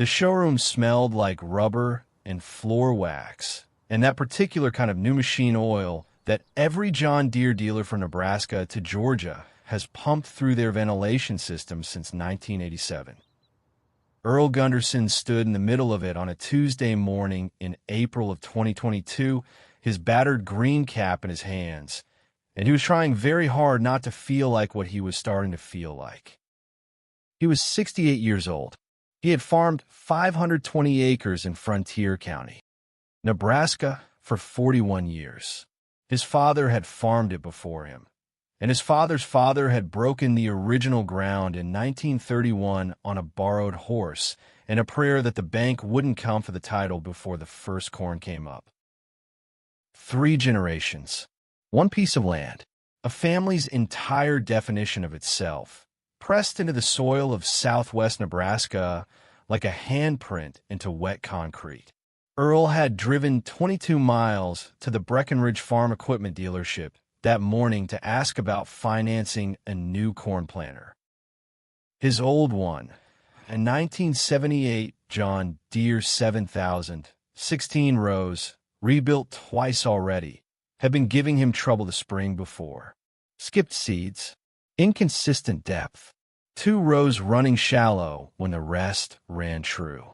The showroom smelled like rubber and floor wax, and that particular kind of new machine oil that every John Deere dealer from Nebraska to Georgia has pumped through their ventilation system since 1987. Earl Gunderson stood in the middle of it on a Tuesday morning in April of 2022, his battered green cap in his hands, and he was trying very hard not to feel like what he was starting to feel like. He was 68 years old. He had farmed 520 acres in Frontier County, Nebraska, for 41 years. His father had farmed it before him, and his father's father had broken the original ground in 1931 on a borrowed horse and a prayer that the bank wouldn't come for the title before the first corn came up. 3 generations, one piece of land, a family's entire definition of itself, pressed into the soil of southwest Nebraska like a handprint into wet concrete. Earl had driven 22 miles to the Breckenridge Farm Equipment dealership that morning to ask about financing a new corn planter. His old one, a 1978 John Deere 7000, 16 rows, rebuilt twice already, had been giving him trouble the spring before. Skipped seeds, inconsistent depth, 2 rows running shallow when the rest ran true.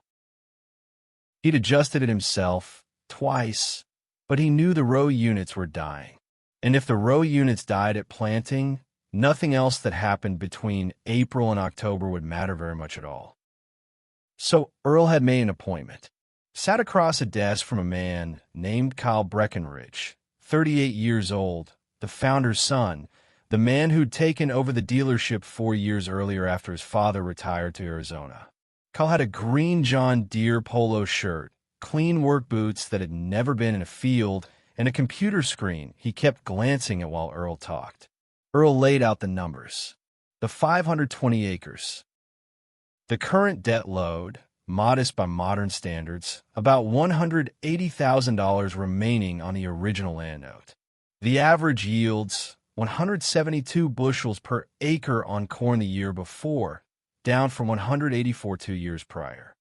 He'd adjusted it himself twice, but he knew the row units were dying. And if the row units died at planting, nothing else that happened between April and October would matter very much at all. So Earl had made an appointment. Sat across a desk from a man named Kyle Breckenridge, 38 years old, the founder's son, the man who'd taken over the dealership 4 years earlier after his father retired to Arizona. Kyle had a green John Deere polo shirt, clean work boots that had never been in a field, and a computer screen he kept glancing at while Earl talked. Earl laid out the numbers. The 520 acres. The current debt load, modest by modern standards, about $180,000 remaining on the original land note. The average yields 172 bushels per acre on corn the year before, down from 184 2 years prior.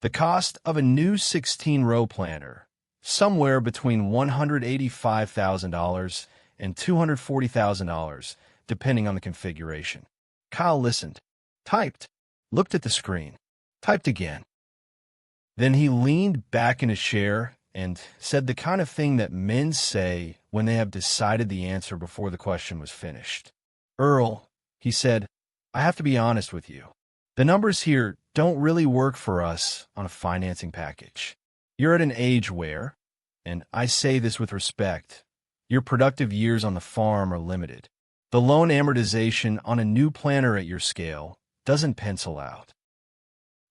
The cost of a new 16-row planter, somewhere between $185,000 and $240,000, depending on the configuration. Kyle listened, typed, looked at the screen, typed again. Then he leaned back in his chair and said the kind of thing that men say when they have decided the answer before the question was finished. Earl, he said, I have to be honest with you. The numbers here don't really work for us on a financing package. You're at an age where, and I say this with respect, your productive years on the farm are limited. The loan amortization on a new planter at your scale doesn't pencil out.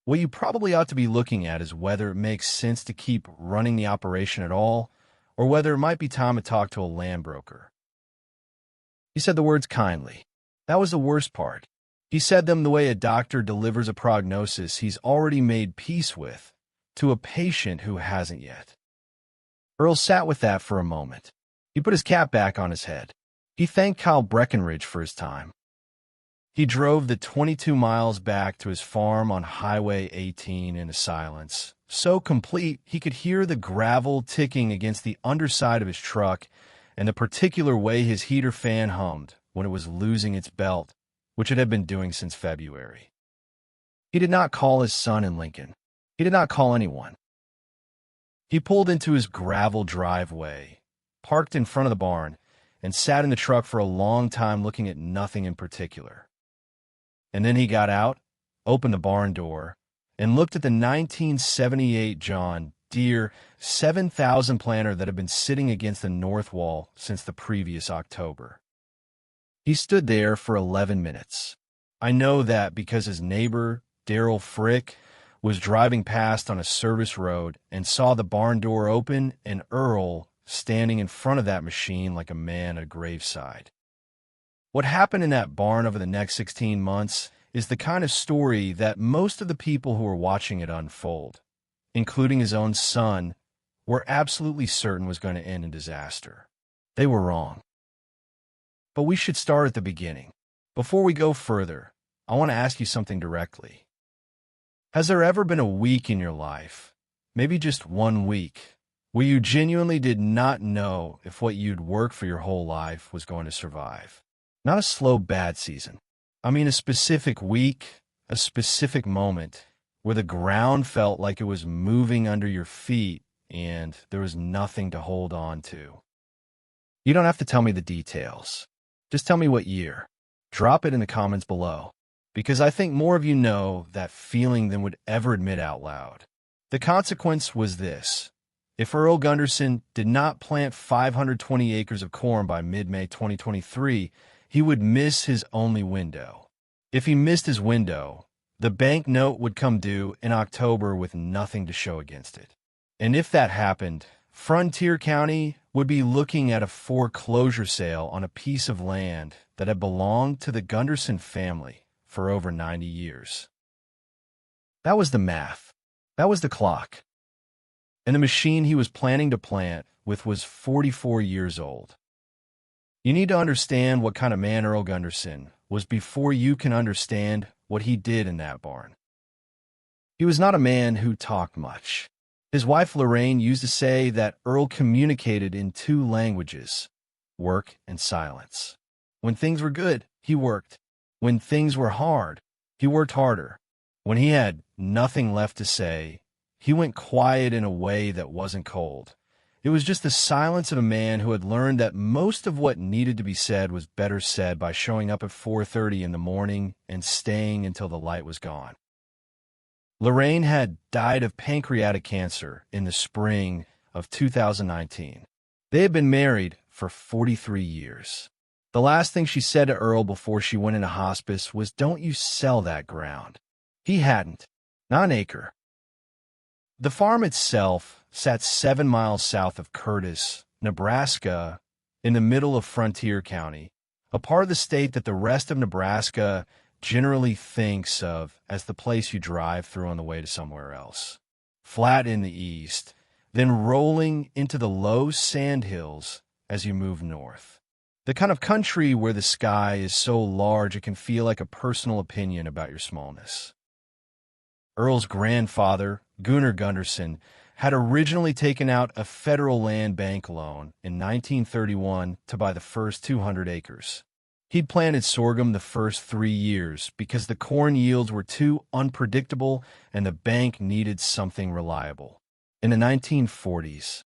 What you probably ought to be looking at is whether it makes sense to keep running the operation at all, or whether it might be time to talk to a land broker. He said the words kindly. That was the worst part. He said them the way a doctor delivers a prognosis he's already made peace with to a patient who hasn't yet. Earl sat with that for a moment. He put his cap back on his head. He thanked Kyle Breckenridge for his time. He drove the 22 miles back to his farm on Highway 18 in a silence, so complete he could hear the gravel ticking against the underside of his truck and the particular way his heater fan hummed when it was losing its belt, which it had been doing since February. He did not call his son in Lincoln. He did not call anyone. He pulled into his gravel driveway, parked in front of the barn, and sat in the truck for a long time looking at nothing in particular. And then he got out, opened the barn door, and looked at the 1978 John Deere 7000 planter that had been sitting against the north wall since the previous October. He stood there for 11 minutes. I know that because his neighbor, Darrell Frick, was driving past on a service road and saw the barn door open and Earl standing in front of that machine like a man at a graveside. What happened in that barn over the next 16 months is the kind of story that most of the people who were watching it unfold, including his own son, were absolutely certain was going to end in disaster. They were wrong. But we should start at the beginning. Before we go further, I want to ask you something directly. Has there ever been a week in your life, maybe just one week, where you genuinely did not know if what you'd worked for your whole life was going to survive? Not a slow bad season. I mean a specific week, a specific moment, where the ground felt like it was moving under your feet and there was nothing to hold on to. You don't have to tell me the details. Just tell me what year. Drop it in the comments below, because I think more of you know that feeling than would ever admit out loud. The consequence was this. If Earl Gunderson did not plant 520 acres of corn by mid-May 2023, he would miss his only window. If he missed his window, the bank note would come due in October with nothing to show against it. And if that happened, Frontier County would be looking at a foreclosure sale on a piece of land that had belonged to the Gunderson family for over 90 years. That was the math. That was the clock. And the machine he was planning to plant with was 44 years old. You need to understand what kind of man Earl Gunderson was before you can understand what he did in that barn. He was not a man who talked much. His wife Lorraine used to say that Earl communicated in two languages, work and silence. When things were good, he worked. When things were hard, he worked harder. When he had nothing left to say, he went quiet in a way that wasn't cold. It was just the silence of a man who had learned that most of what needed to be said was better said by showing up at 4:30 in the morning and staying until the light was gone. Lorraine had died of pancreatic cancer in the spring of 2019. They had been married for 43 years. The last thing she said to Earl before she went into hospice was, "Don't you sell that ground." He hadn't. Not an acre. The farm itself sat 7 miles south of Curtis, Nebraska, in the middle of Frontier County, a part of the state that the rest of Nebraska generally thinks of as the place you drive through on the way to somewhere else. Flat in the east, then rolling into the low sand hills as you move north. The kind of country where the sky is so large it can feel like a personal opinion about your smallness. Earl's grandfather, Gunnar Gunderson, had originally taken out a federal land bank loan in 1931 to buy the first 200 acres. He'd planted sorghum the first 3 years because the corn yields were too unpredictable and the bank needed something reliable. In the 1940s,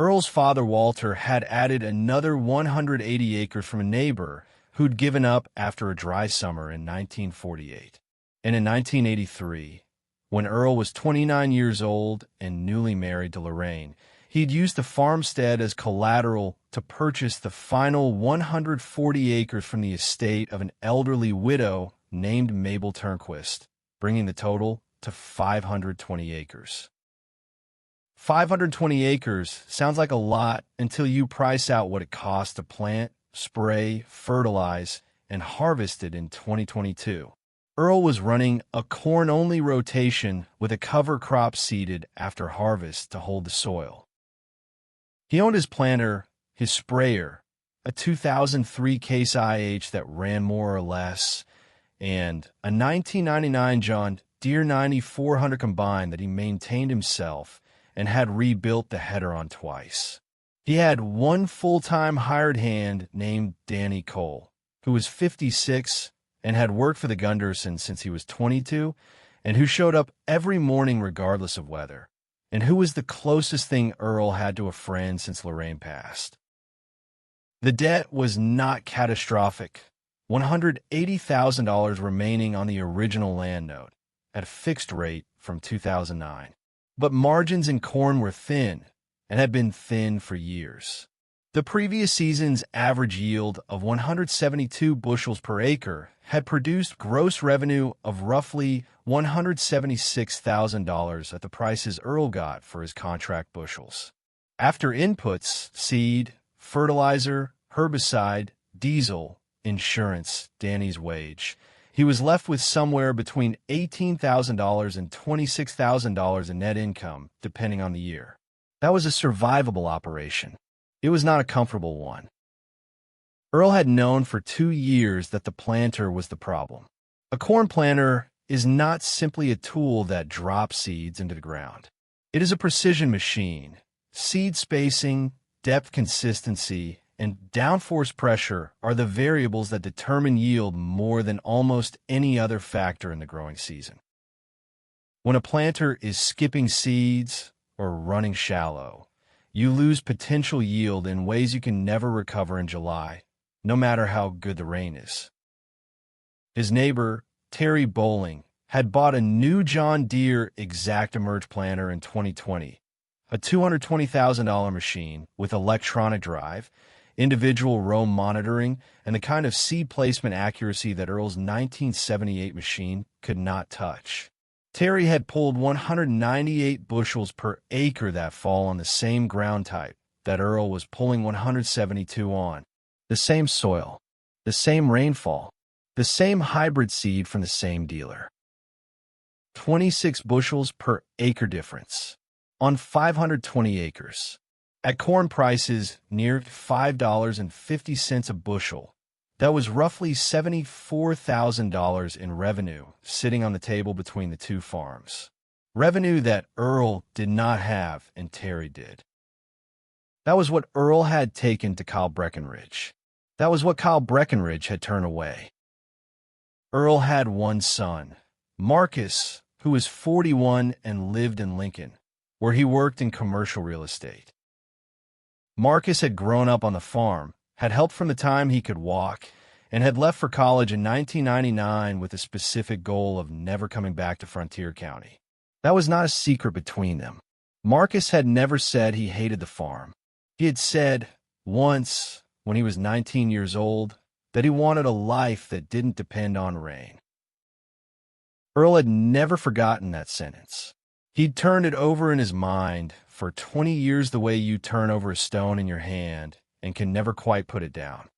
Earl's father, Walter, had added another 180 acres from a neighbor who'd given up after a dry summer in 1948. And in 1983, when Earl was 29 years old and newly married to Lorraine, he'd used the farmstead as collateral to purchase the final 140 acres from the estate of an elderly widow named Mabel Turnquist, bringing the total to 520 acres. 520 acres sounds like a lot until you price out what it costs to plant, spray, fertilize, and harvest it in 2022. Earl was running a corn-only rotation with a cover crop seeded after harvest to hold the soil. He owned his planter, his sprayer, a 2003 Case IH that ran more or less, and a 1999 John Deere 9400 combine that he maintained himself and had rebuilt the header on twice. He had one full-time hired hand named Danny Cole, who was 56 and had worked for the Gundersons since he was 22, and who showed up every morning regardless of weather, and who was the closest thing Earl had to a friend since Lorraine passed. The debt was not catastrophic, $180,000 remaining on the original land note, at a fixed rate from 2009. But margins in corn were thin, and had been thin for years. The previous season's average yield of 172 bushels per acre had produced gross revenue of roughly $176,000 at the prices Earl got for his contract bushels. After inputs, seed, fertilizer, herbicide, diesel, insurance, Danny's wage, he was left with somewhere between $18,000 and $26,000 in net income, depending on the year. That was a survivable operation. It was not a comfortable one. Earl had known for 2 years that the planter was the problem. A corn planter is not simply a tool that drops seeds into the ground. It is a precision machine. Seed spacing, depth consistency, and downforce pressure are the variables that determine yield more than almost any other factor in the growing season. When a planter is skipping seeds or running shallow, you lose potential yield in ways you can never recover in July, no matter how good the rain is. His neighbor, Terry Bowling, had bought a new John Deere ExactEmerge planter in 2020, a $220,000 machine with electronic drive, individual row monitoring, and the kind of seed placement accuracy that Earl's 1978 machine could not touch. Terry had pulled 198 bushels per acre that fall on the same ground type that Earl was pulling 172 on. The same soil, the same rainfall, the same hybrid seed from the same dealer. 26 bushels per acre difference on 520 acres. At corn prices near $5.50 a bushel, that was roughly $74,000 in revenue sitting on the table between the two farms. Revenue that Earl did not have and Terry did. That was what Earl had taken to Kyle Breckenridge. That was what Kyle Breckenridge had turned away. Earl had one son, Marcus, who was 41 and lived in Lincoln, where he worked in commercial real estate. Marcus had grown up on the farm, had helped from the time he could walk, and had left for college in 1999 with a specific goal of never coming back to Frontier County. That was not a secret between them. Marcus had never said he hated the farm. He had said once, when he was 19 years old, that he wanted a life that didn't depend on rain. Earl had never forgotten that sentence. He'd turned it over in his mind for 20 years the way you turn over a stone in your hand and can never quite put it down.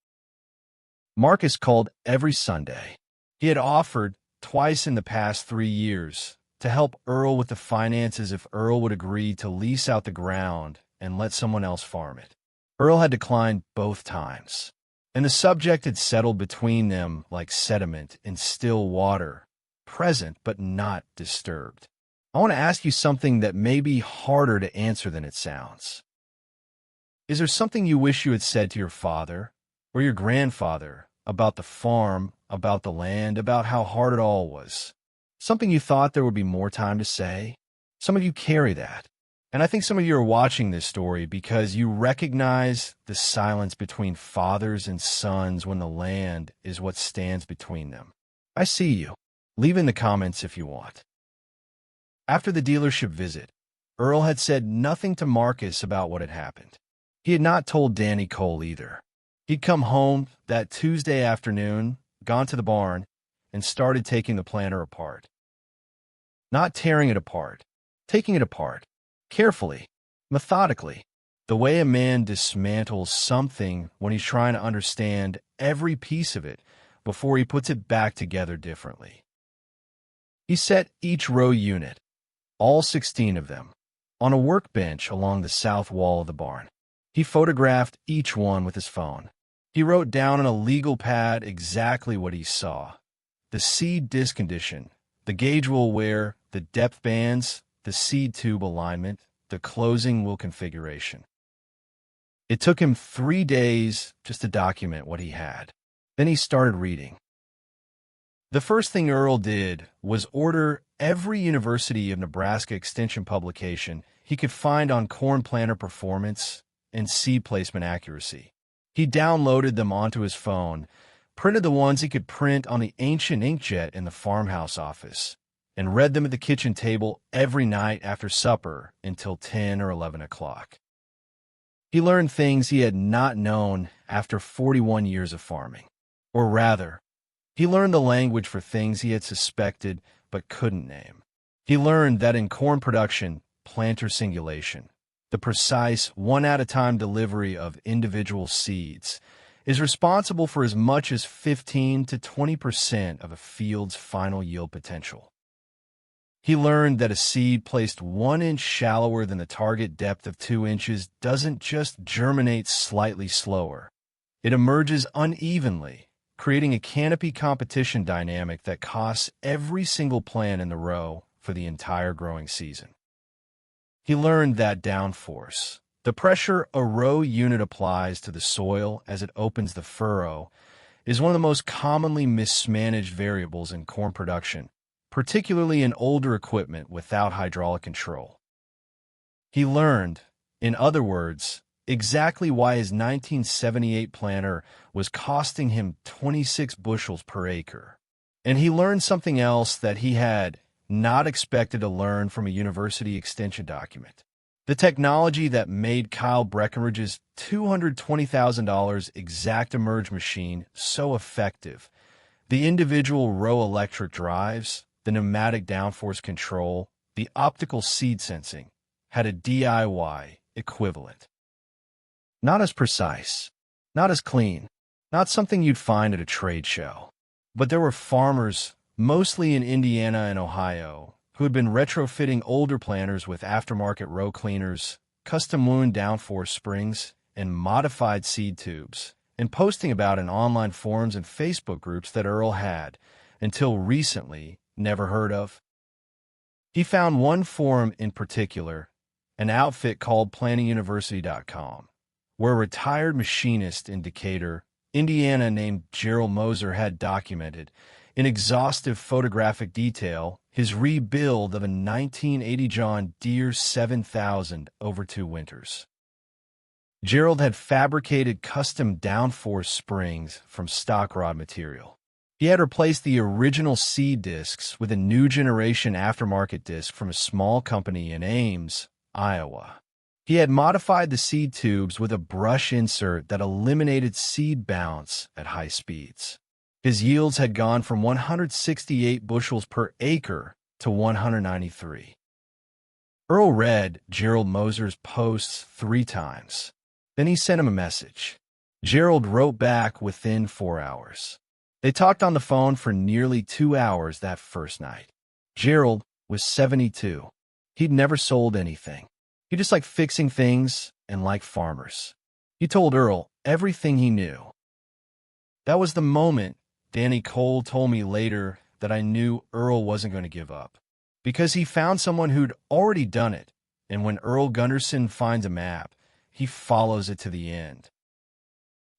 Marcus called every Sunday. He had offered, twice in the past 3 years, to help Earl with the finances if Earl would agree to lease out the ground and let someone else farm it. Earl had declined both times, and the subject had settled between them like sediment in still water, present but not disturbed. I want to ask you something that may be harder to answer than it sounds. Is there something you wish you had said to your father or your grandfather about the farm, about the land, about how hard it all was? Something you thought there would be more time to say? Some of you carry that. And I think some of you are watching this story because you recognize the silence between fathers and sons when the land is what stands between them. I see you. Leave in the comments if you want. After the dealership visit, Earl had said nothing to Marcus about what had happened. He had not told Danny Cole either. He'd come home that Tuesday afternoon, gone to the barn, and started taking the planter apart. Not tearing it apart, taking it apart, carefully, methodically, the way a man dismantles something when he's trying to understand every piece of it before he puts it back together differently. He set each row unit, all 16 of them, on a workbench along the south wall of the barn. He photographed each one with his phone. He wrote down on a legal pad exactly what he saw: the seed disc condition, the gauge wheel wear, the depth bands, the seed tube alignment, the closing wheel configuration. It took him 3 days just to document what he had. Then he started reading. The first thing Earl did was order every University of Nebraska extension publication he could find on corn planter performance and seed placement accuracy. He downloaded them onto his phone, printed the ones he could print on the ancient inkjet in the farmhouse office, and read them at the kitchen table every night after supper until 10 or 11 o'clock. He learned things he had not known after 41 years of farming. Or rather, he learned the language for things he had suspected but couldn't name. He learned that in corn production, planter singulation, the precise one-at-a-time delivery of individual seeds, is responsible for as much as 15 to 20% of a field's final yield potential. He learned that a seed placed 1 inch shallower than the target depth of 2 inches doesn't just germinate slightly slower. It emerges unevenly, creating a canopy competition dynamic that costs every single plant in the row for the entire growing season. He learned that downforce, the pressure a row unit applies to the soil as it opens the furrow, is one of the most commonly mismanaged variables in corn production, particularly in older equipment without hydraulic control. He learned, in other words, exactly why his 1978 planter was costing him 26 bushels per acre. And he learned something else that he had not expected to learn from a university extension document. The technology that made Kyle Breckenridge's $220,000 ExactEmerge machine so effective, the individual row electric drives, the pneumatic downforce control, the optical seed sensing, had a DIY equivalent. Not as precise, not as clean, not something you'd find at a trade show. But there were farmers, mostly in Indiana and Ohio, who had been retrofitting older planters with aftermarket row cleaners, custom wound downforce springs, and modified seed tubes, and posting about in online forums and Facebook groups that Earl had, until recently, never heard of. He found one forum in particular, an outfit called PlantingUniversity.com, where a retired machinist in Decatur, Indiana named Gerald Moser had documented, in exhaustive photographic detail, his rebuild of a 1980 John Deere 7000 over 2 winters. Gerald had fabricated custom downforce springs from stock rod material. He had replaced the original seed discs with a new generation aftermarket disc from a small company in Ames, Iowa. He had modified the seed tubes with a brush insert that eliminated seed bounce at high speeds. His yields had gone from 168 bushels per acre to 193. Earl read Gerald Moser's posts 3 times. Then he sent him a message. Gerald wrote back within 4 hours. They talked on the phone for nearly 2 hours that first night. Gerald was 72. He'd never sold anything. He just liked fixing things and liked farmers. He told Earl everything he knew. That was the moment Danny Cole told me later that I knew Earl wasn't going to give up, because he found someone who'd already done it, and when Earl Gunderson finds a map, he follows it to the end.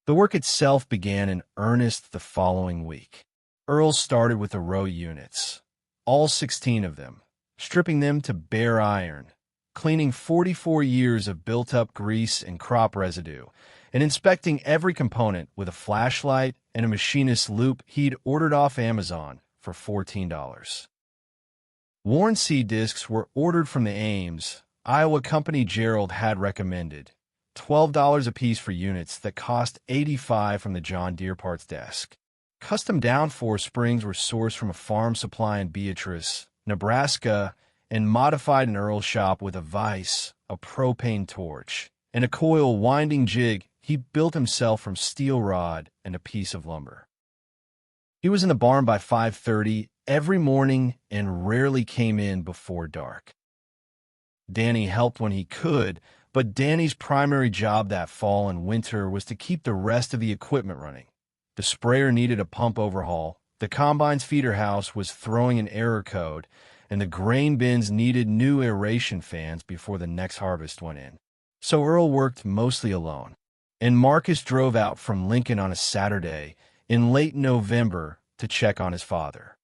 The work itself began in earnest the following week. Earl started with the row units, all 16 of them, stripping them to bare iron, cleaning 44 years of built-up grease and crop residue, and inspecting every component with a flashlight and a machinist's loop he'd ordered off Amazon for $14. Worn seed discs were ordered from the Ames, Iowa company Gerald had recommended, $12 a piece for units that cost $85 from the John Deere parts desk. Custom downforce springs were sourced from a farm supply in Beatrice, Nebraska, and modified in Earl's shop with a vise, a propane torch, and a coil winding jig he built himself from steel rod and a piece of lumber. He was in the barn by 5:30 every morning and rarely came in before dark. Danny helped when he could, but Danny's primary job that fall and winter was to keep the rest of the equipment running. The sprayer needed a pump overhaul, the combine's feeder house was throwing an error code, and the grain bins needed new aeration fans before the next harvest went in. So Earl worked mostly alone, and Marcus drove out from Lincoln on a Saturday in late November to check on his father.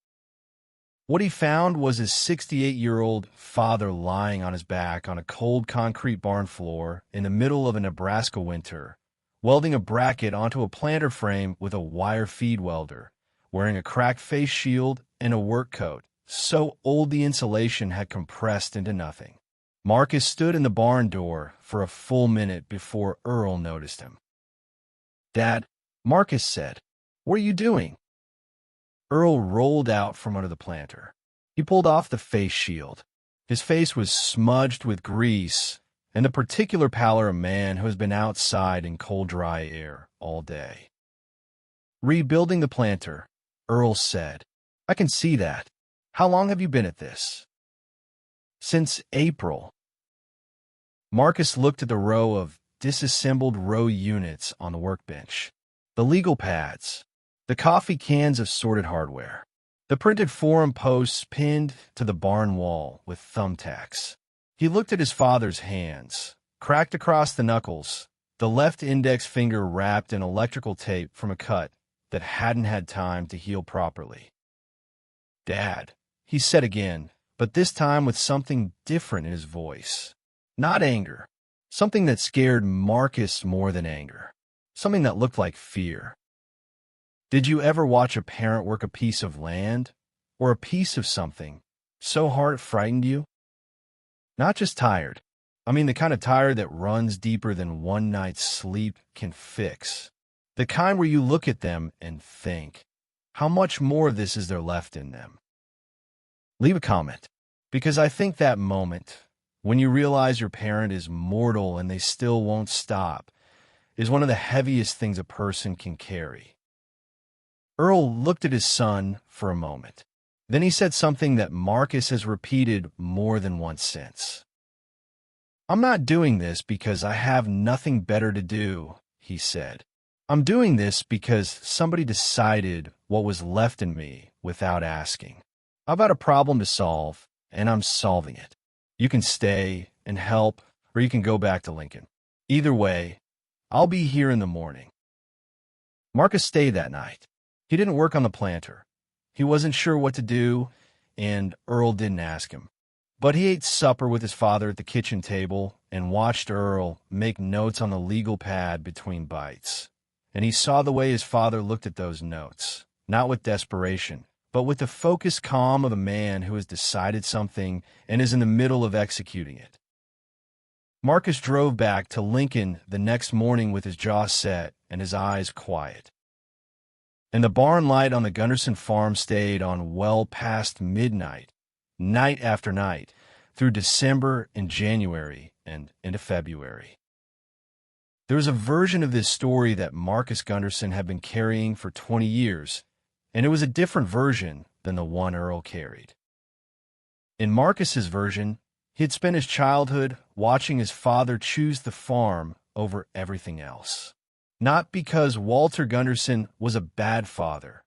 What he found was his 68-year-old father lying on his back on a cold concrete barn floor in the middle of a Nebraska winter, welding a bracket onto a planter frame with a wire feed welder, wearing a cracked face shield and a work coat, so old the insulation had compressed into nothing. Marcus stood in the barn door for a full minute before Earl noticed him. "Dad," Marcus said, "what are you doing?" Earl rolled out from under the planter. He pulled off the face shield. His face was smudged with grease and the particular pallor of a man who has been outside in cold, dry air all day. "Rebuilding the planter," Earl said. "I can see that. How long have you been at this?" "Since April." Marcus looked at the row of disassembled row units on the workbench. The legal pads, the coffee cans of sorted hardware, the printed forum posts pinned to the barn wall with thumbtacks. He looked at his father's hands, cracked across the knuckles, the left index finger wrapped in electrical tape from a cut that hadn't had time to heal properly. "Dad," he said again, but this time with something different in his voice. Not anger. Something that scared Marcus more than anger. Something that looked like fear. "Did you ever watch a parent work a piece of land or a piece of something so hard it frightened you? Not just tired. I mean the kind of tired that runs deeper than one night's sleep can fix. The kind where you look at them and think, how much more of this is there left in them?" Leave a comment, because I think that moment, when you realize your parent is mortal and they still won't stop, is one of the heaviest things a person can carry. Earl looked at his son for a moment. Then he said something that Marcus has repeated more than once since. "I'm not doing this because I have nothing better to do," he said. "I'm doing this because somebody decided what was left in me without asking. I've got a problem to solve, and I'm solving it. You can stay and help, or you can go back to Lincoln. Either way, I'll be here in the morning." Marcus stayed that night. He didn't work on the planter. He wasn't sure what to do, and Earl didn't ask him. But he ate supper with his father at the kitchen table and watched Earl make notes on the legal pad between bites. And he saw the way his father looked at those notes, not with desperation, but with the focused calm of a man who has decided something and is in the middle of executing it. Marcus drove back to Lincoln the next morning with his jaw set and his eyes quiet. And the barn light on the Gunderson farm stayed on well past midnight, night after night, through December and January and into February. There was a version of this story that Marcus Gunderson had been carrying for 20 years, and it was a different version than the one Earl carried. In Marcus's version, he had spent his childhood watching his father choose the farm over everything else. Not because Walter Gunderson was a bad father.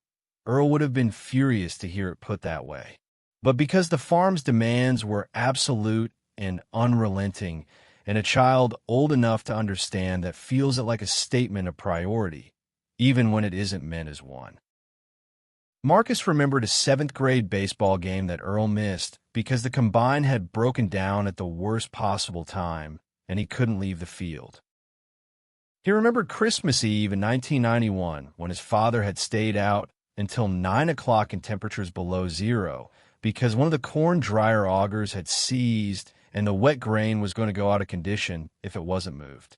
Earl would have been furious to hear it put that way. But because the farm's demands were absolute and unrelenting, and a child old enough to understand that feels it like a statement of priority, even when it isn't meant as one. Marcus remembered a 7th grade baseball game that Earl missed because the combine had broken down at the worst possible time, and he couldn't leave the field. He remembered Christmas Eve in 1991 when his father had stayed out until 9 o'clock in temperatures below zero because one of the corn dryer augers had seized and the wet grain was going to go out of condition if it wasn't moved.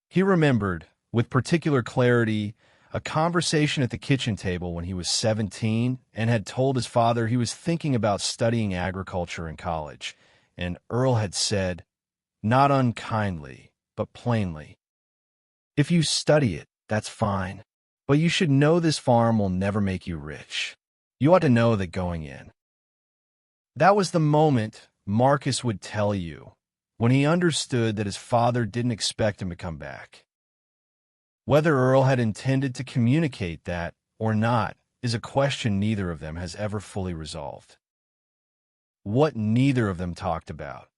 He remembered, with particular clarity, a conversation at the kitchen table when he was 17 and had told his father he was thinking about studying agriculture in college, and Earl had said, not unkindly, but plainly, "If you study it, that's fine, but you should know this farm will never make you rich. You ought to know that going in." That was the moment Marcus would tell you, when he understood that his father didn't expect him to come back. Whether Earl had intended to communicate that or not is a question neither of them has ever fully resolved. What neither of them talked about,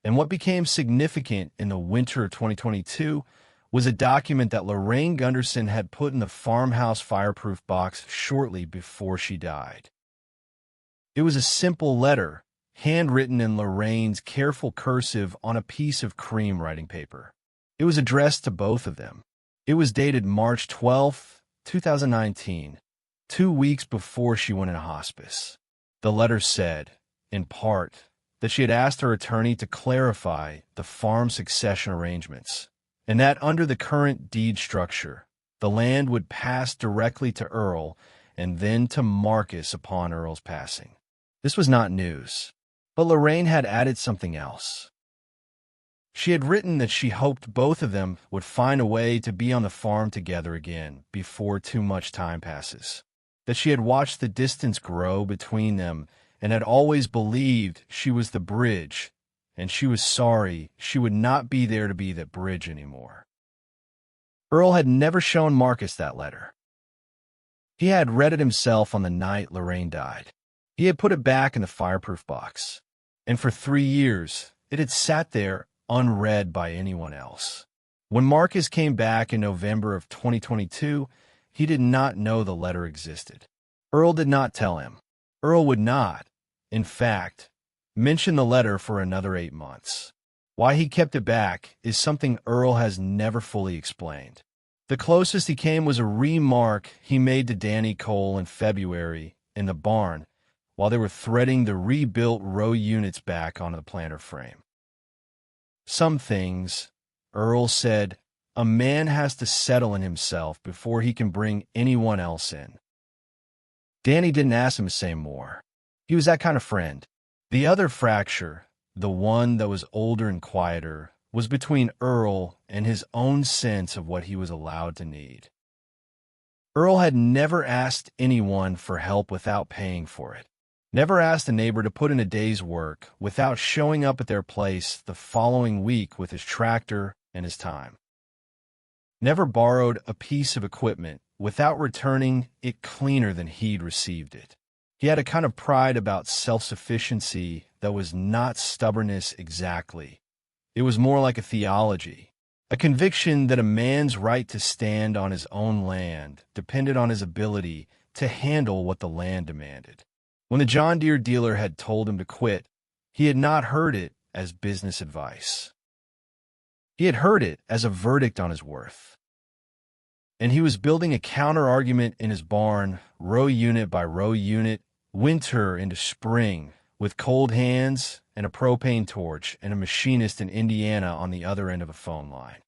and what became significant in the winter of 2022, was a document that Lorraine Gunderson had put in the farmhouse fireproof box shortly before she died. It was a simple letter, handwritten in Lorraine's careful cursive on a piece of cream writing paper. It was addressed to both of them. It was dated March 12, 2019, 2 weeks before she went into hospice. The letter said, in part, that she had asked her attorney to clarify the farm succession arrangements, and that under the current deed structure, the land would pass directly to Earl and then to Marcus upon Earl's passing. This was not news, but Lorraine had added something else. She had written that she hoped both of them would find a way to be on the farm together again before too much time passes, that she had watched the distance grow between them and had always believed she was the bridge, and she was sorry she would not be there to be that bridge anymore. Earl had never shown Marcus that letter. He had read it himself on the night Lorraine died. He had put it back in the fireproof box. And for 3 years, it had sat there unread by anyone else. When Marcus came back in November of 2022, he did not know the letter existed. Earl did not tell him. Earl would not, in fact, mention the letter for another 8 months. Why he kept it back is something Earl has never fully explained. The closest he came was a remark he made to Danny Cole in February in the barn while they were threading the rebuilt row units back onto the planter frame. Some things, Earl said, a man has to settle in himself before he can bring anyone else in. Danny didn't ask him to say more. He was that kind of friend. The other fracture, the one that was older and quieter, was between Earl and his own sense of what he was allowed to need. Earl had never asked anyone for help without paying for it. Never asked a neighbor to put in a day's work without showing up at their place the following week with his tractor and his time. Never borrowed a piece of equipment without returning it cleaner than he'd received it. He had a kind of pride about self-sufficiency that was not stubbornness exactly. It was more like a theology, a conviction that a man's right to stand on his own land depended on his ability to handle what the land demanded. When the John Deere dealer had told him to quit, he had not heard it as business advice. He had heard it as a verdict on his worth. And he was building a counter-argument in his barn, row unit by row unit, winter into spring, with cold hands and a propane torch and a machinist in Indiana on the other end of a phone line.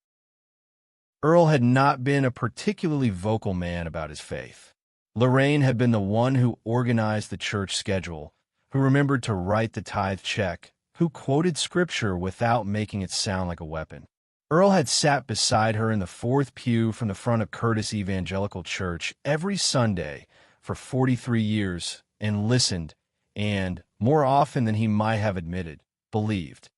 Earl had not been a particularly vocal man about his faith. Lorraine had been the one who organized the church schedule, who remembered to write the tithe check, who quoted scripture without making it sound like a weapon. Earl had sat beside her in the fourth pew from the front of Curtis Evangelical Church every Sunday for 43 years and listened and, more often than he might have admitted, believed.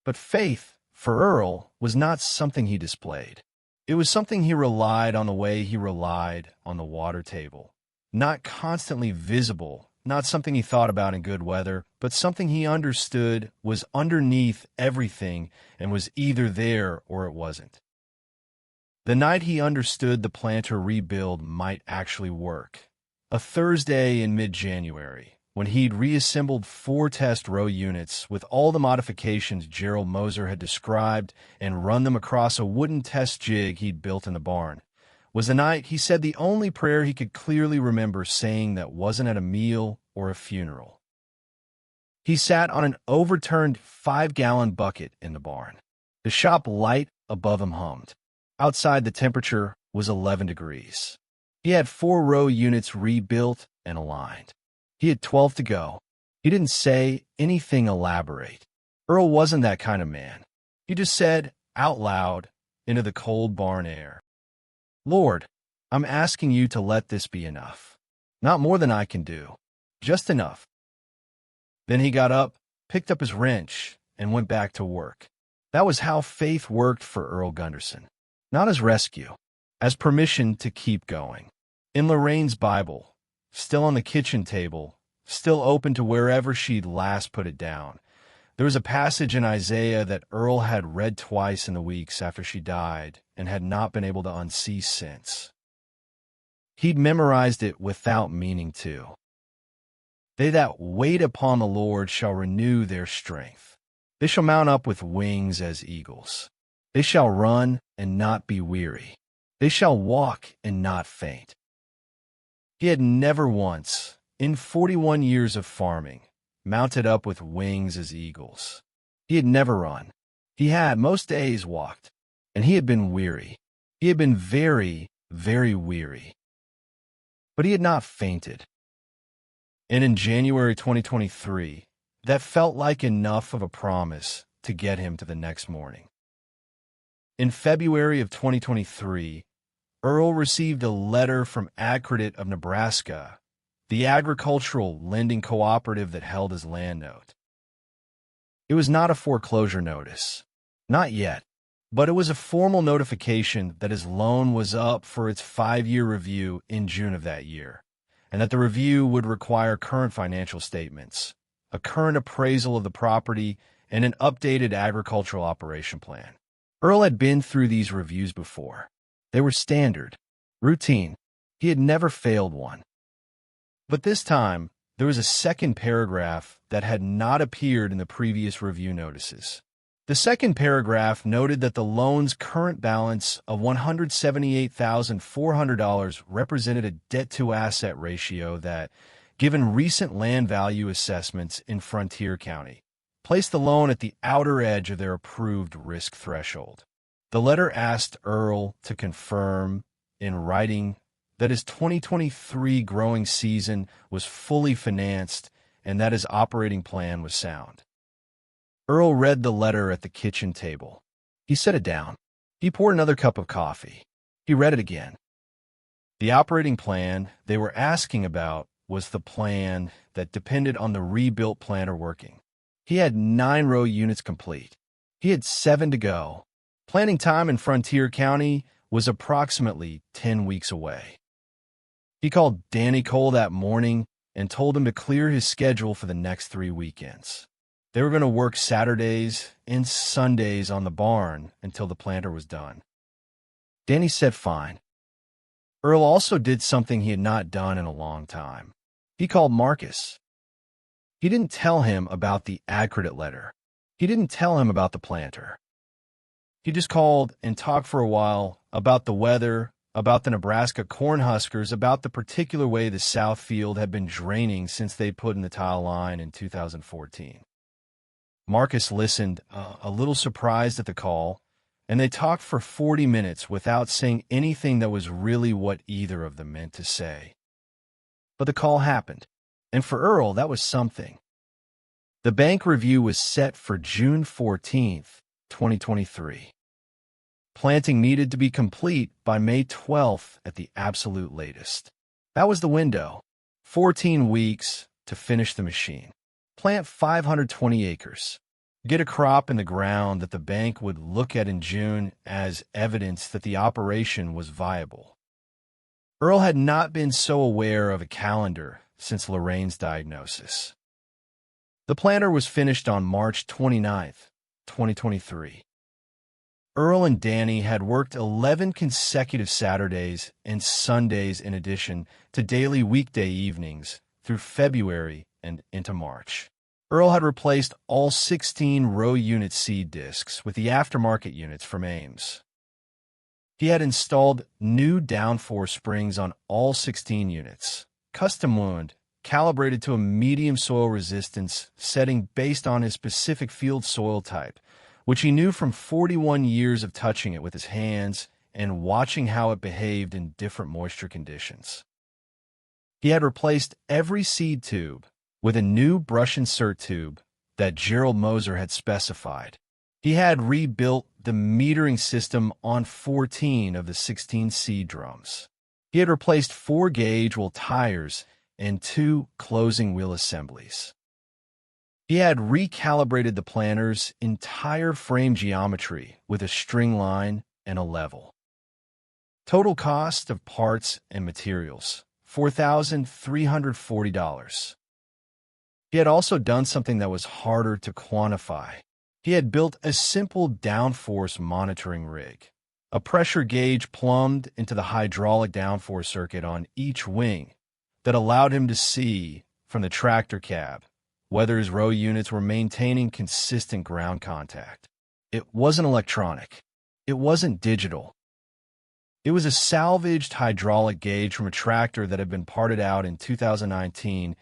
But faith, for Earl, was not something he displayed. It was something he relied on the way he relied on the water table. Not constantly visible, not something he thought about in good weather, but something he understood was underneath everything and was either there or it wasn't. The night he understood the planter rebuild might actually work, a Thursday in mid-January, when he'd reassembled 4 test row units with all the modifications Gerald Moser had described and run them across a wooden test jig he'd built in the barn, was the night he said the only prayer he could clearly remember saying that wasn't at a meal or a funeral. He sat on an overturned 5-gallon bucket in the barn. The shop light above him hummed. Outside, the temperature was 11 degrees. He had 4 row units rebuilt and aligned. He had 12 to go. He didn't say anything elaborate. Earl wasn't that kind of man. He just said, out loud, into the cold barn air, "Lord, I'm asking you to let this be enough. Not more than I can do. Just enough." Then he got up, picked up his wrench, and went back to work. That was how faith worked for Earl Gunderson. Not as rescue, as permission to keep going. In Lorraine's Bible, still on the kitchen table, still open to wherever she'd last put it down, there was a passage in Isaiah that Earl had read twice in the weeks after she died and had not been able to unsee since. He'd memorized it without meaning to. "They that wait upon the Lord shall renew their strength. They shall mount up with wings as eagles. They shall run and not be weary. They shall walk and not faint." He had never once, in 41 years of farming, mounted up with wings as eagles. He had never run. He had, most days, walked. And he had been weary. He had been very, very weary. But he had not fainted. And in January 2023, that felt like enough of a promise to get him to the next morning. In February of 2023, Earl received a letter from AgCredit of Nebraska, the agricultural lending cooperative that held his land note. It was not a foreclosure notice. Not yet. But it was a formal notification that his loan was up for its 5-year review in June of that year, and that the review would require current financial statements, a current appraisal of the property, and an updated agricultural operation plan. Earl had been through these reviews before. They were standard, routine. He had never failed one. But this time, there was a second paragraph that had not appeared in the previous review notices. The second paragraph noted that the loan's current balance of $178,400 represented a debt-to-asset ratio that, given recent land value assessments in Frontier County, placed the loan at the outer edge of their approved risk threshold. The letter asked Earl to confirm, in writing, that his 2023 growing season was fully financed and that his operating plan was sound. Earl read the letter at the kitchen table. He set it down. He poured another cup of coffee. He read it again. The operating plan they were asking about was the plan that depended on the rebuilt planter working. He had 9 row units complete. He had 7 to go. Planting time in Frontier County was approximately 10 weeks away. He called Danny Cole that morning and told him to clear his schedule for the next 3 weekends. They were going to work Saturdays and Sundays on the barn until the planter was done. Danny said fine. Earl also did something he had not done in a long time. He called Marcus. He didn't tell him about the ag credit letter. He didn't tell him about the planter. He just called and talked for a while about the weather, about the Nebraska Cornhuskers, about the particular way the South Field had been draining since they put in the tile line in 2014. Marcus listened, a little surprised at the call, and they talked for 40 minutes without saying anything that was really what either of them meant to say. But the call happened. And for Earl, that was something. The bank review was set for June 14th, 2023. Planting needed to be complete by May 12th at the absolute latest. That was the window. 14 weeks to finish the machine. Plant 520 acres. Get a crop in the ground that the bank would look at in June as evidence that the operation was viable. Earl had not been so aware of a calendar since Lorraine's diagnosis. The planter was finished on March 29th, 2023. Earl and Danny had worked 11 consecutive Saturdays and Sundays in addition to daily weekday evenings through February and into March. Earl had replaced all 16 row unit seed discs with the aftermarket units from Ames. He had installed new downforce springs on all 16 units. Custom wound, calibrated to a medium soil resistance setting based on his specific field soil type, which he knew from 41 years of touching it with his hands and watching how it behaved in different moisture conditions. He had replaced every seed tube with a new brush insert tube that Gerald Moser had specified. He had rebuilt the metering system on 14 of the 16 seed drums. He had replaced 4-gauge wheel tires and 2 closing wheel assemblies. He had recalibrated the planter's entire frame geometry with a string line and a level. Total cost of parts and materials, $4,340. He had also done something that was harder to quantify. He had built a simple downforce monitoring rig, a pressure gauge plumbed into the hydraulic downforce circuit on each wing that allowed him to see from the tractor cab whether his row units were maintaining consistent ground contact. It wasn't electronic. It wasn't digital. It was a salvaged hydraulic gauge from a tractor that had been parted out in 2019,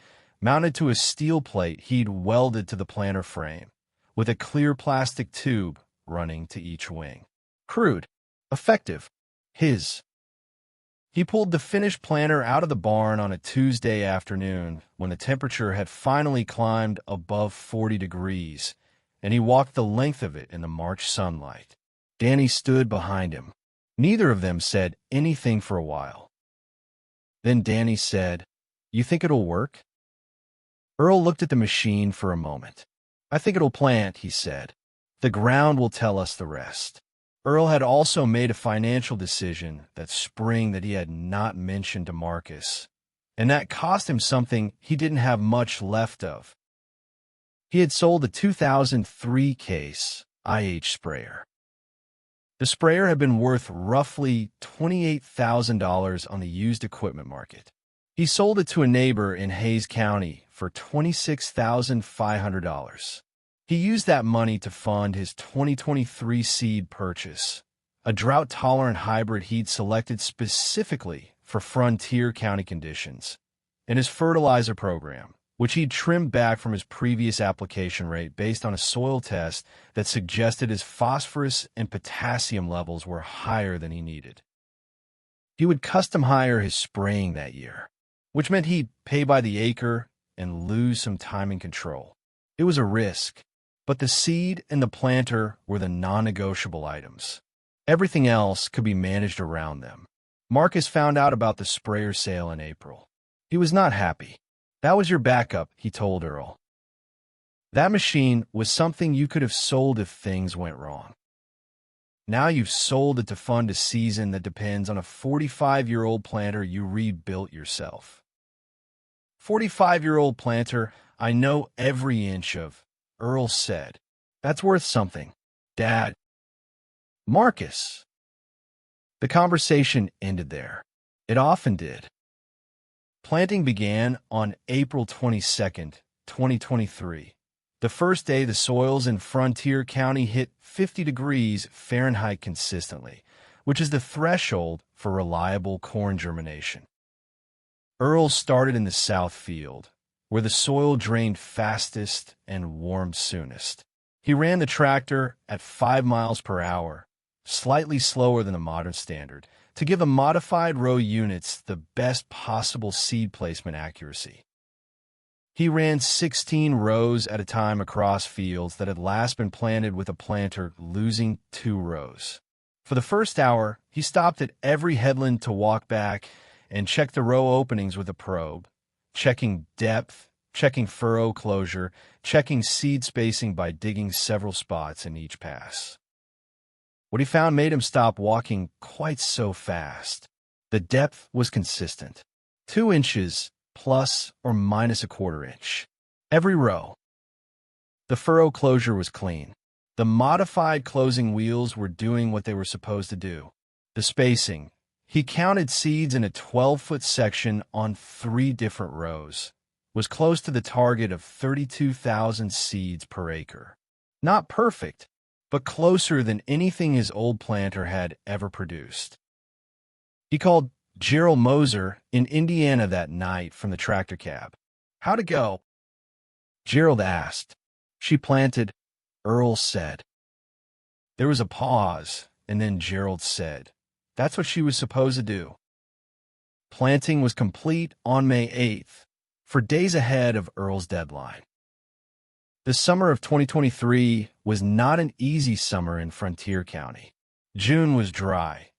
mounted to a steel plate he'd welded to the planter frame, with a clear plastic tube running to each wing. Crude, effective, his. He pulled the finished planter out of the barn on a Tuesday afternoon when the temperature had finally climbed above 40 degrees, and he walked the length of it in the March sunlight. Danny stood behind him. Neither of them said anything for a while. Then Danny said, "You think it'll work?" Earl looked at the machine for a moment. "I think it'll plant," he said. "The ground will tell us the rest." Earl had also made a financial decision that spring that he had not mentioned to Marcus, and that cost him something he didn't have much left of. He had sold a 2003 case IH sprayer. The sprayer had been worth roughly $28,000 on the used equipment market. He sold it to a neighbor in Hayes County for $26,500. He used that money to fund his 2023 seed purchase, a drought-tolerant hybrid he'd selected specifically for Frontier County conditions, and his fertilizer program, which he'd trimmed back from his previous application rate based on a soil test that suggested his phosphorus and potassium levels were higher than he needed. He would custom hire his spraying that year, which meant he'd pay by the acre and lose some time and control. It was a risk, but the seed and the planter were the non-negotiable items. Everything else could be managed around them. Marcus found out about the sprayer sale in April. He was not happy. That was your backup, he told Earl. That machine was something you could have sold if things went wrong. Now you've sold it to fund a season that depends on a 45-year-old planter you rebuilt yourself. 45-year-old planter I know every inch of, Earl said. That's worth something, Dad. Marcus. The conversation ended there. It often did. Planting began on April 22, 2023. The first day the soils in Frontier County hit 50 degrees Fahrenheit consistently, which is the threshold for reliable corn germination. Earl started in the south field, where the soil drained fastest and warmed soonest. He ran the tractor at 5 miles per hour, slightly slower than the modern standard, to give the modified row units the best possible seed placement accuracy. He ran 16 rows at a time across fields that had last been planted with a planter losing 2 rows. For the first hour, he stopped at every headland to walk back and check the row openings with a probe, checking depth, checking furrow closure, checking seed spacing by digging several spots in each pass. What he found made him stop walking quite so fast. The depth was consistent, 2 inches plus or minus a quarter inch. Every row. The furrow closure was clean. The modified closing wheels were doing what they were supposed to do. The spacing. He counted seeds in a 12-foot section on 3 different rows. Was close to the target of 32,000 seeds per acre. Not perfect, but closer than anything his old planter had ever produced. He called Gerald Moser in Indiana that night from the tractor cab. "How'd it go?" Gerald asked. "She planted," Earl said. There was a pause, and then Gerald said, "That's what she was supposed to do." Planting was complete on May 8th, for days ahead of Earl's deadline. The summer of 2023 was not an easy summer in Frontier County. June was dry,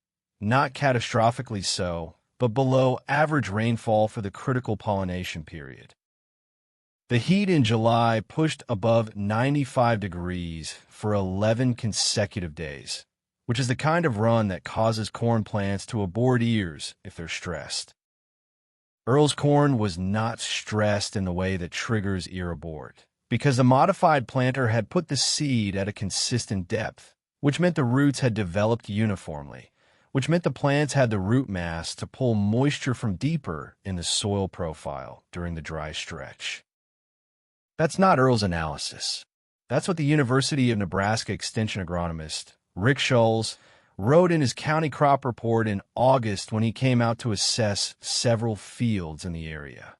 not catastrophically so, but below average rainfall for the critical pollination period. The heat in July pushed above 95 degrees for 11 consecutive days, which is the kind of run that causes corn plants to abort ears if they're stressed. Earl's corn was not stressed in the way that triggers ear abort, because the modified planter had put the seed at a consistent depth, which meant the roots had developed uniformly, which meant the plants had the root mass to pull moisture from deeper in the soil profile during the dry stretch. That's not Earl's analysis. That's what the University of Nebraska Extension agronomist, Rick Scholes, wrote in his county crop report in August when he came out to assess several fields in the area.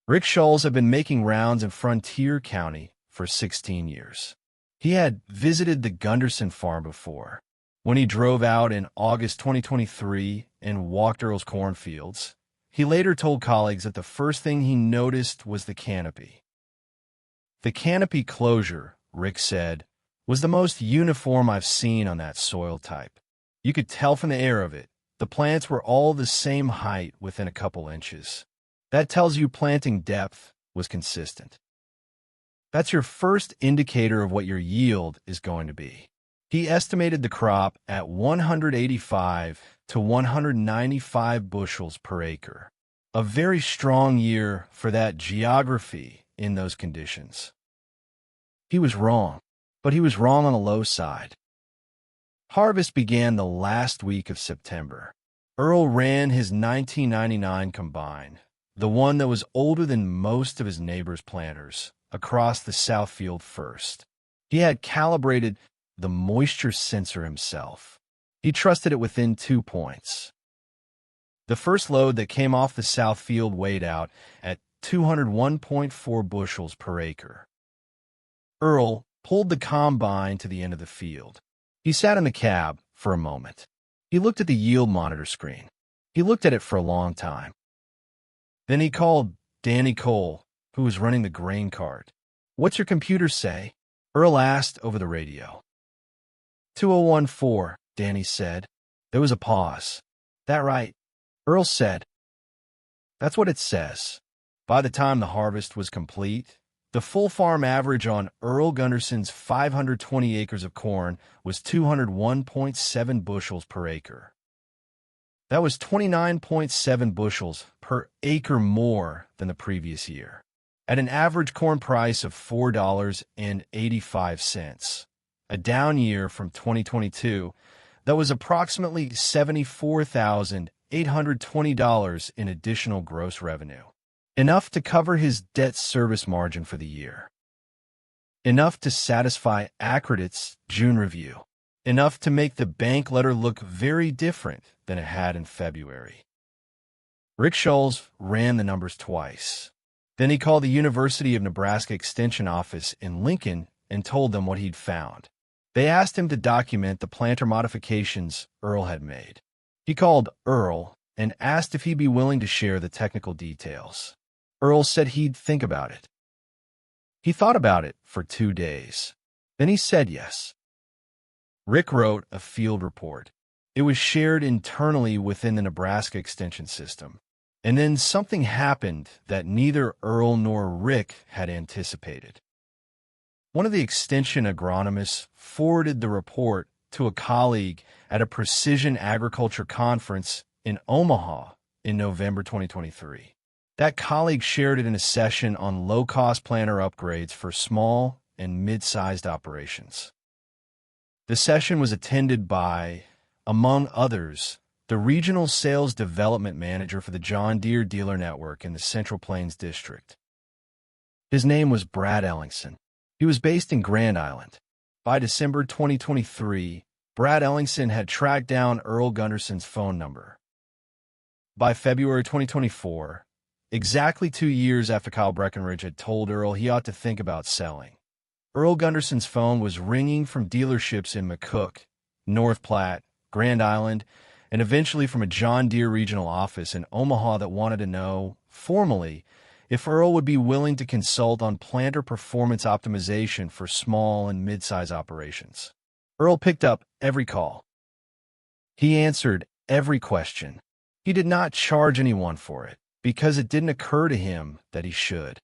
Rick Scholes had been making rounds in Frontier County for 16 years. He had visited the Gunderson farm before. When he drove out in August 2023 and walked Earl's cornfields, he later told colleagues that the first thing he noticed was the canopy. The canopy closure, Rick said, was the most uniform I've seen on that soil type. You could tell from the air of it, the plants were all the same height within a couple inches. That tells you planting depth was consistent. That's your first indicator of what your yield is going to be. He estimated the crop at 185 to 195 bushels per acre. A very strong year for that geography in those conditions. He was wrong, but he was wrong on the low side. Harvest began the last week of September. Earl ran his 1999 combine, the one that was older than most of his neighbors' planters, across the south field first. He had calibrated the moisture sensor himself. He trusted it within 2 points. The first load that came off the south field weighed out at 201.4 bushels per acre. Earl pulled the combine to the end of the field. He sat in the cab for a moment. He looked at the yield monitor screen. He looked at it for a long time. Then he called Danny Cole, who was running the grain cart. "What's your computer say?" Earl asked over the radio. 2014, Danny said. There was a pause. "That right?" Earl said. "That's what it says." By the time the harvest was complete, the full farm average on Earl Gunderson's 520 acres of corn was 201.7 bushels per acre. That was 29.7 bushels per acre more than the previous year, at an average corn price of $4.85, a down year from 2022 that was approximately $74,820 in additional gross revenue, enough to cover his debt service margin for the year, enough to satisfy Accredit's June review, enough to make the bank letter look very different than it had in February. Rick Scholes ran the numbers twice. Then he called the University of Nebraska Extension office in Lincoln and told them what he'd found. They asked him to document the planter modifications Earl had made. He called Earl and asked if he'd be willing to share the technical details. Earl said he'd think about it. He thought about it for 2 days. Then he said yes. Rick wrote a field report. It was shared internally within the Nebraska Extension system. And then something happened that neither Earl nor Rick had anticipated. One of the extension agronomists forwarded the report to a colleague at a precision agriculture conference in Omaha in November 2023. That colleague shared it in a session on low-cost planter upgrades for small and mid-sized operations. The session was attended by, among others, the regional sales development manager for the John Deere dealer network in the Central Plains District. His name was Brad Ellingson. He was based in Grand Island. By December 2023, Brad Ellingson had tracked down Earl Gunderson's phone number. By February 2024, exactly 2 years after Kyle Breckenridge had told Earl he ought to think about selling, Earl Gunderson's phone was ringing from dealerships in McCook, North Platte, Grand Island, and eventually from a John Deere regional office in Omaha that wanted to know, formally, if Earl would be willing to consult on planter performance optimization for small and mid-size operations. Earl picked up every call. He answered every question. He did not charge anyone for it, because it didn't occur to him that he should.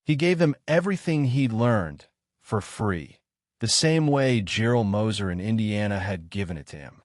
He gave them everything he'd learned for free, the same way Gerald Moser in Indiana had given it to him.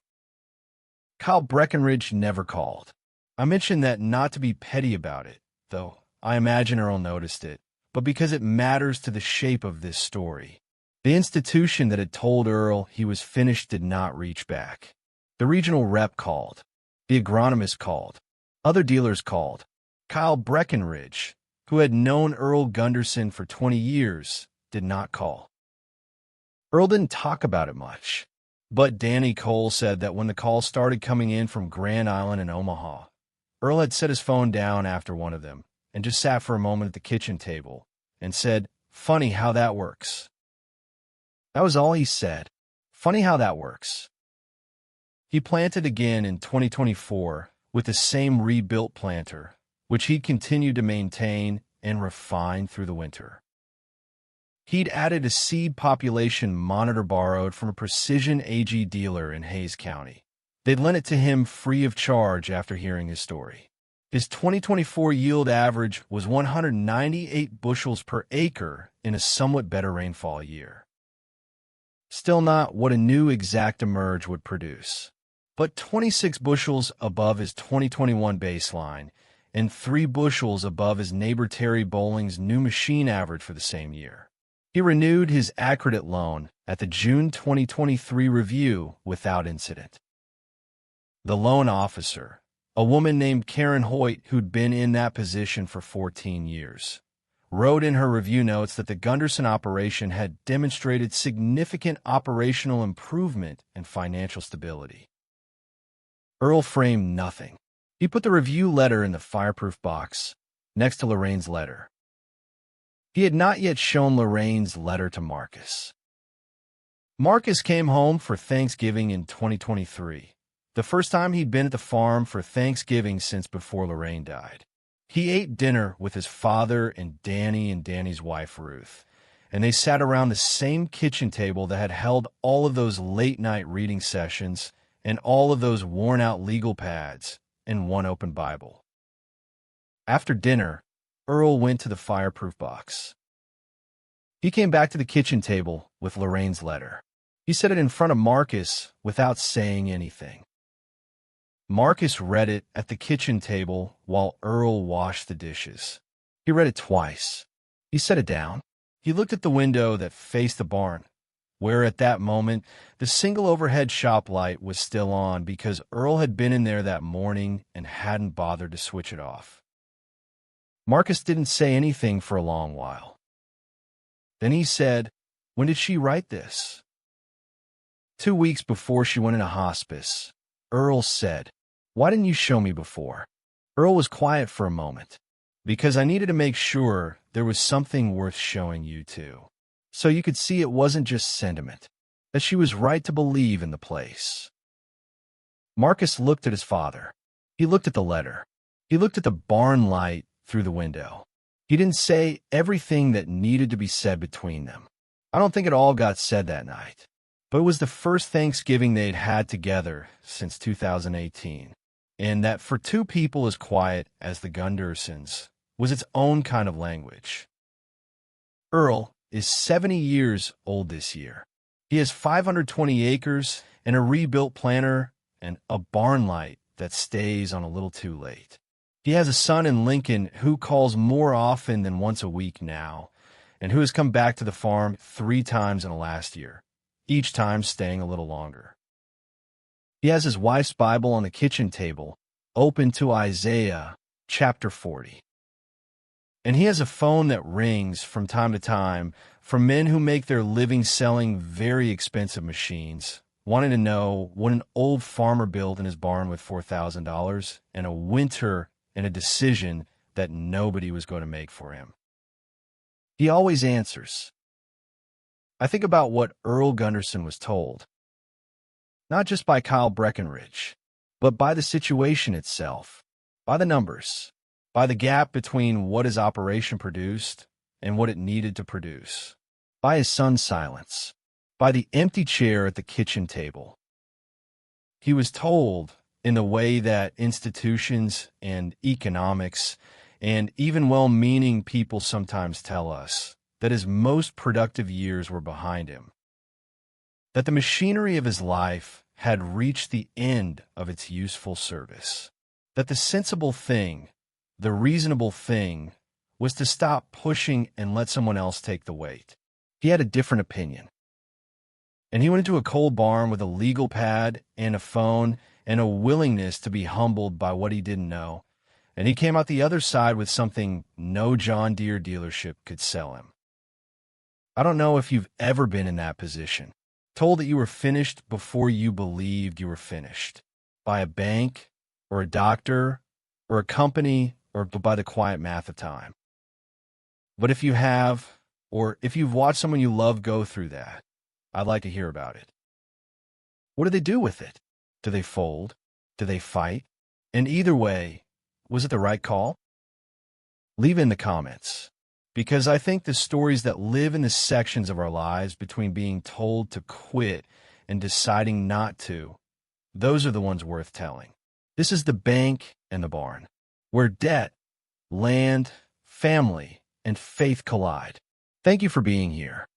Kyle Breckenridge never called. I mentioned that not to be petty about it, though I imagine Earl noticed it, but because it matters to the shape of this story. The institution that had told Earl he was finished did not reach back. The regional rep called. The agronomist called. Other dealers called. Kyle Breckenridge, who had known Earl Gunderson for 20 years, did not call. Earl didn't talk about it much, but Danny Cole said that when the calls started coming in from Grand Island and Omaha, Earl had set his phone down after one of them and just sat for a moment at the kitchen table and said, "Funny how that works." That was all he said. Funny how that works. He planted again in 2024 with the same rebuilt planter, which he'd continued to maintain and refine through the winter. He'd added a seed population monitor borrowed from a precision AG dealer in Hayes County. They'd lent it to him free of charge after hearing his story. His 2024 yield average was 198 bushels per acre in a somewhat better rainfall year. Still not what a new ExactEmerge would produce, but 26 bushels above his 2021 baseline and 3 bushels above his neighbor Terry Bowling's new machine average for the same year. He renewed his accredit loan at the June 2023 review without incident. The loan officer, a woman named Karen Hoyt who'd been in that position for 14 years, wrote in her review notes that the Gunderson operation had demonstrated significant operational improvement and financial stability. Earl framed nothing. He put the review letter in the fireproof box, next to Lorraine's letter. He had not yet shown Lorraine's letter to Marcus. Marcus came home for Thanksgiving in 2023, the first time he'd been at the farm for Thanksgiving since before Lorraine died. He ate dinner with his father and Danny's wife, Ruth, and they sat around the same kitchen table that had held all of those late-night reading sessions and all of those worn-out legal pads and one open Bible. After dinner, Earl went to the fireproof box. He came back to the kitchen table with Lorraine's letter. He set it in front of Marcus without saying anything. Marcus read it at the kitchen table while Earl washed the dishes. He read it twice. He set it down. He looked at the window that faced the barn, where at that moment the single overhead shop light was still on because Earl had been in there that morning and hadn't bothered to switch it off. Marcus didn't say anything for a long while. Then he said, "When did she write this?" 2 weeks before she went into hospice. Earl said, "Why didn't you show me before?" Earl was quiet for a moment. "Because I needed to make sure there was something worth showing you too. So you could see it wasn't just sentiment, that she was right to believe in the place." Marcus looked at his father. He looked at the letter. He looked at the barn light through the window. He didn't say everything that needed to be said between them. I don't think it all got said that night. But it was the first Thanksgiving they'd had together since 2018. And that for two people as quiet as the Gundersons was its own kind of language. Earl is 70 years old this year. He has 520 acres and a rebuilt planter and a barn light that stays on a little too late. He has a son in Lincoln who calls more often than once a week now, and who has come back to the farm 3 times in the last year, each time staying a little longer. He has his wife's Bible on the kitchen table, open to Isaiah chapter 40. And he has a phone that rings from time to time from men who make their living selling very expensive machines, wanting to know what an old farmer built in his barn with $4,000 and a winter and a decision that nobody was going to make for him. He always answers. I think about what Earl Gunderson was told, not just by Kyle Breckenridge, but by the situation itself, by the numbers, by the gap between what his operation produced and what it needed to produce, by his son's silence, by the empty chair at the kitchen table. He was told in the way that institutions and economics and even well-meaning people sometimes tell us that his most productive years were behind him, that the machinery of his life had reached the end of its useful service, that the sensible thing, the reasonable thing, was to stop pushing and let someone else take the weight. He had a different opinion. And he went into a coal barn with a legal pad and a phone and a willingness to be humbled by what he didn't know. And he came out the other side with something no John Deere dealership could sell him. I don't know if you've ever been in that position, told that you were finished before you believed you were finished, by a bank or a doctor or a company or by the quiet math of time. But if you have, or if you've watched someone you love go through that, I'd like to hear about it. What do they do with it? Do they fold? Do they fight? And either way, was it the right call? Leave in the comments, because I think the stories that live in the sections of our lives between being told to quit and deciding not to, those are the ones worth telling. This is the bank and the barn, where debt, land, family, and faith collide. Thank you for being here.